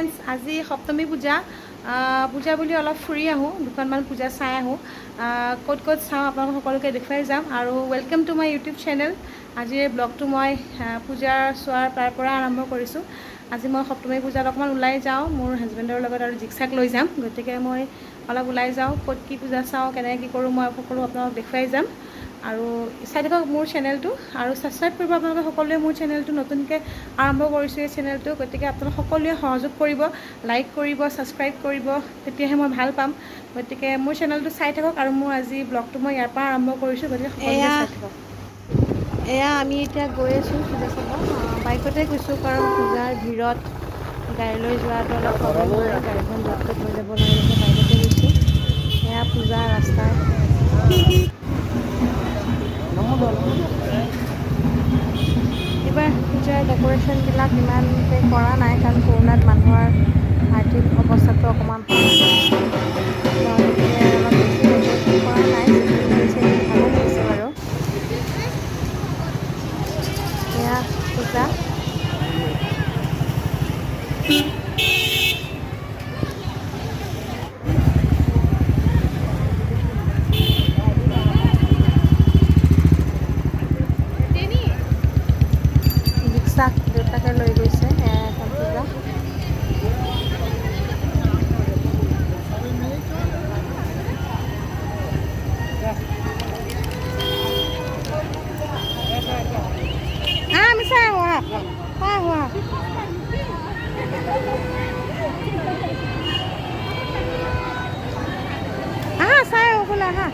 Friends, আজি সপ্তমী পূজা পূজা বুলি অলপ ফুৰি আহোঁ, দুখনমান পূজা চাই আহোঁ। ক'ত ক'ত চাওঁ আপোনালোক সকলোকে দেখুৱাই যাম। আৰু welcome to my YouTube channel. আজিৰ ব্লগটো মই পূজাৰ চোৱাৰ তাৰ পৰা আৰম্ভ কৰিছোঁ। আজি মই সপ্তমী পূজাত অকণমান ওলাই যাওঁ মোৰ হাজবেণ্ডৰ লগত আৰু জিকচাক লৈ যাম। গতিকে মই অলপ ওলাই যাওঁ, ক'ত কি পূজা চাওঁ, কেনেকৈ কি কৰোঁ মই সকলো আপোনালোক দেখুৱাই যাম। আৰু চাই থাকক মোৰ চেনেলটো আৰু ছাবস্ক্ৰাইব কৰিব আপোনালোকে সকলোৱে। মোৰ চেনেলটো নতুনকৈ আৰম্ভ কৰিছোঁ এই চেনেলটো, গতিকে আপোনালোকে সকলোৱে সহযোগ কৰিব, লাইক কৰিব, ছাবস্ক্ৰাইব কৰিব, তেতিয়াহে মই ভাল পাম। গতিকে মোৰ চেনেলটো চাই থাকক আৰু মোৰ আজি ব্লগটো মই ইয়াৰ পৰা আৰম্ভ কৰিছোঁ, গতিকে সকলোৱে চাই থাকক। এয়া আমি এতিয়া গৈ আছোঁ পূজা চাব। বাইকতে গৈছোঁ কাৰণ পূজাৰ ভিৰত গাড়ীলৈ যোৱাটো অলপ প্ৰব্লেম হয়, গাড়ীখন য'ত ত'ত লৈ যাব নোৱাৰিছে, বাইকতে গৈছোঁ। এয়া পূজা ৰাস্তা। এইবাৰ পূজাৰ ডেক'ৰেশ্যনবিলাক ইমানকৈ কৰা নাই কাৰণ কৰোণাত মানুহৰ আৰ্থিক অৱস্থাটো অকণমান গতিকে অলপ বেছি ডেক'ৰেশ্যন কৰা নাই। যিখিনি কৰিছে সেইখিনি ভালেই লাগিছে বাৰু। এয়া পূজা। ৰিক্সাক দেউতাকে লৈ গৈছে, এয়া এখন পূজা। আমি চাই আহোঁ, চাই আহোঁ। চাই আহোঁ বোলে, আহা।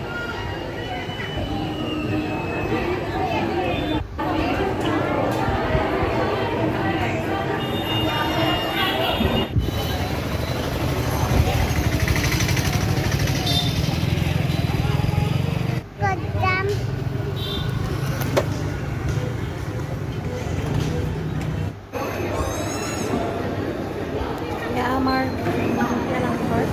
আমাৰ নামঘৰ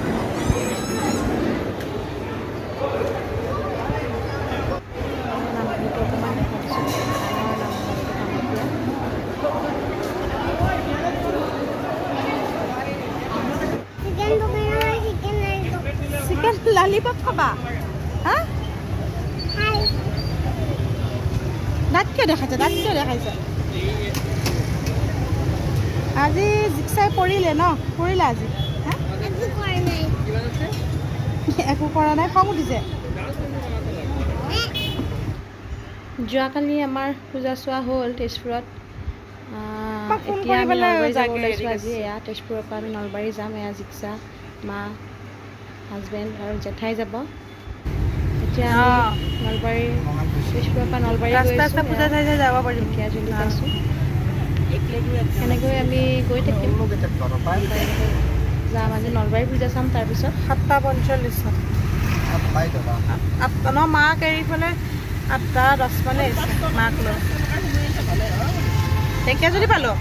নামঘৰটো অকণমান দেখা দিছোঁ, চিকেন লালিপপ খাবা? হা, দাঁত কিয় দেখাইছে? দাঁত কিয় দেখাইছে? আজি জিকচাই পৰিলে ন? পৰিলে আজি? একো কৰা নাই, খং উঠিছে। যোৱাকালি আমাৰ পূজা চোৱা হ'ল তেজপুৰত। এতিয়া আমি নলবাৰী যাব ওলাইছোঁ আজি। এয়া তেজপুৰৰ পৰা আমি নলবাৰী যাম। এয়া জিকচা, মা, হাজবেণ্ড আৰু জেঠাই যাব। এতিয়া আমি নলবাৰী, তেজপুৰৰ পৰা নলবাৰী গৈ আছোঁ। পূজা চাই যাব পাৰিম। এতিয়া জুলি পাইছোঁ। সেনেকৈ আমি গৈ থাকিম, যাম আজি নলবাৰী পূজা চাম। তাৰপিছত 7:45 8টা ন, মাক এৰি পেলাই 8:10 মানে মাক লৈ ঢেকীয়াজুলি পালোঁ।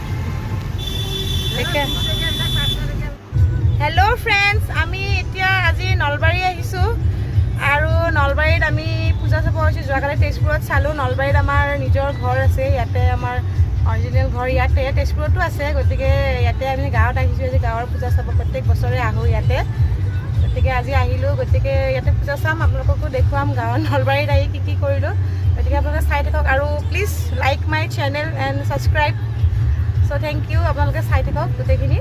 হেল্ল' ফ্ৰেণ্ডছ, আমি এতিয়া আজি নলবাৰী আহিছোঁ আৰু নলবাৰীত আমি পূজা চাব আহিছোঁ। যোৱাকালি তেজপুৰত চালোঁ। নলবাৰীত আমাৰ নিজৰ ঘৰ আছে, ইয়াতে আমাৰ অৰিজিনেল ঘৰ ইয়াতে, তেজপুৰতো আছে। গতিকে ইয়াতে আমি গাঁৱত আহিছোঁ আজি গাঁৱৰ পূজা চাব। প্ৰত্যেক বছৰে আহোঁ ইয়াতে, গতিকে আজি আহিলোঁ। গতিকে ইয়াতে পূজা চাম, আপোনালোককো দেখুৱাম গাঁৱৰ নলবাৰীত আহি কি কি কৰিলোঁ। গতিকে আপোনালোকে চাই থাকক আৰু please like my channel and subscribe. So' thank you, আপোনালোকে চাই থাকক গোটেইখিনি।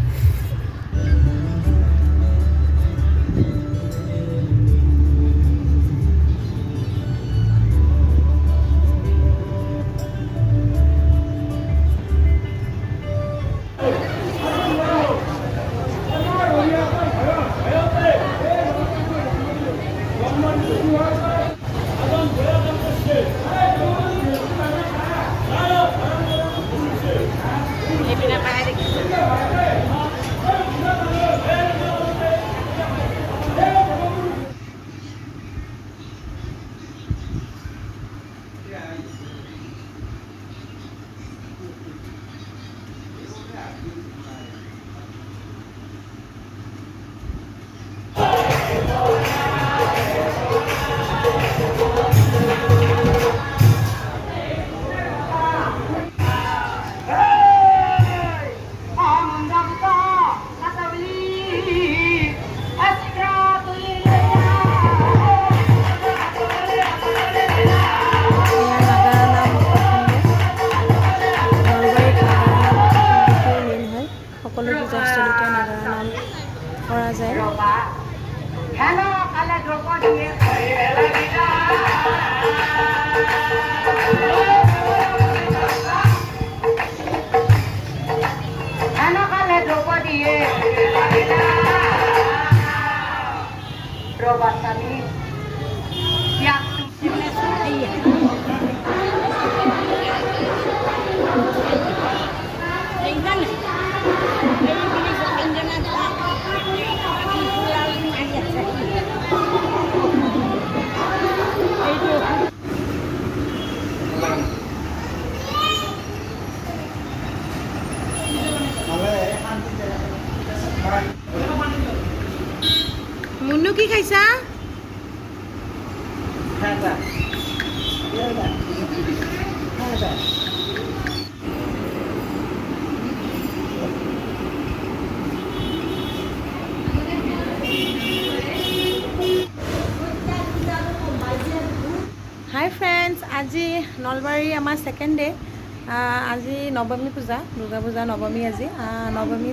পূজাস্থলীতে নাগাৰা নাম কৰা যায়। মুন্নু কি খাইছা? হাই ফ্ৰেণ্ডছ, আজি নলবাৰী আমাৰ ছেকেণ্ড ডে। আজি নৱমী পূজা, দুৰ্গা পূজা নৱমী। আজি নৱমী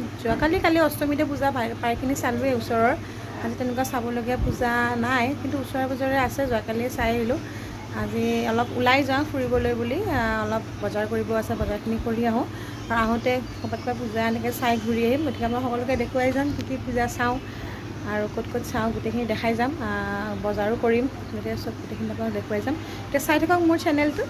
কালি অষ্টমীতে পূজা প্ৰায়খিনি চালোৱেই ওচৰৰ। আজি তেনেকুৱা চাবলগীয়া পূজা নাই, কিন্তু ওচৰে পাজৰে আছে। যোৱাকালি চাই আহিলোঁ। আজি অলপ ওলাই যাওঁ ফুৰিবলৈ বুলি, অলপ বজাৰ কৰিব আছে, বজাৰখিনি কৰি আহোঁ। আৰু আহোঁতে ক'ৰবাত পূজা এনেকৈ চাই ঘূৰি আহিম। গতিকে মই সকলোকে দেখুৱাই যাম কি পূজা চাওঁ আৰু ক'ত ক'ত চাওঁ, গোটেইখিনি দেখাই যাম। বজাৰো কৰিম, গতিকে চব গোটেইখিনি আপোনাক দেখুৱাই যাম। এতিয়া চাই থাকক মোৰ চেনেলটো।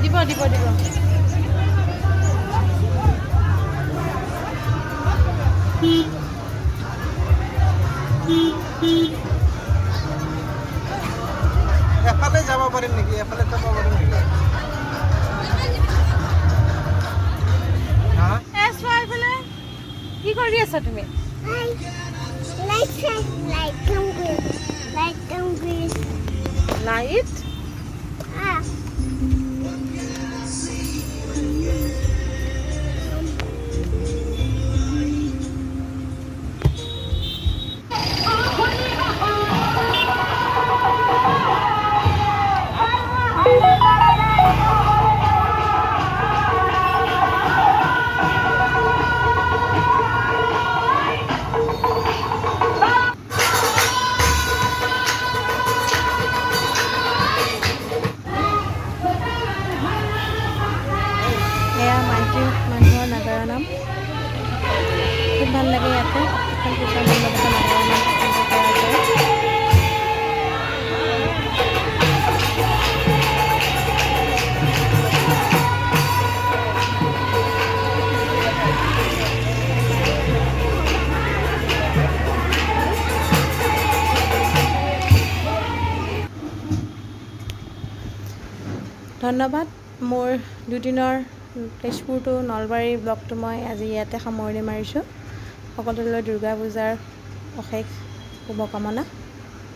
দিব এফালে যাব পাৰিম নেকি? এফালে যাব পাৰিম নেকি? কি কৰি আছা তুমি? লাইট মানুহৰ নাগাৰা নাম খুব ভাল লাগে। ইয়াতে এখন পূজাৰ লগতে নাগাৰা নাম কৰা যায়। ধন্যবাদ। মোৰ দুদিনৰ তেজপুৰ টু নলবাৰী ব্লগটো মই আজি ইয়াতে সামৰণি মাৰিছোঁ। সকলোলৈ দুৰ্গা পূজাৰ অশেষ শুভকামনা।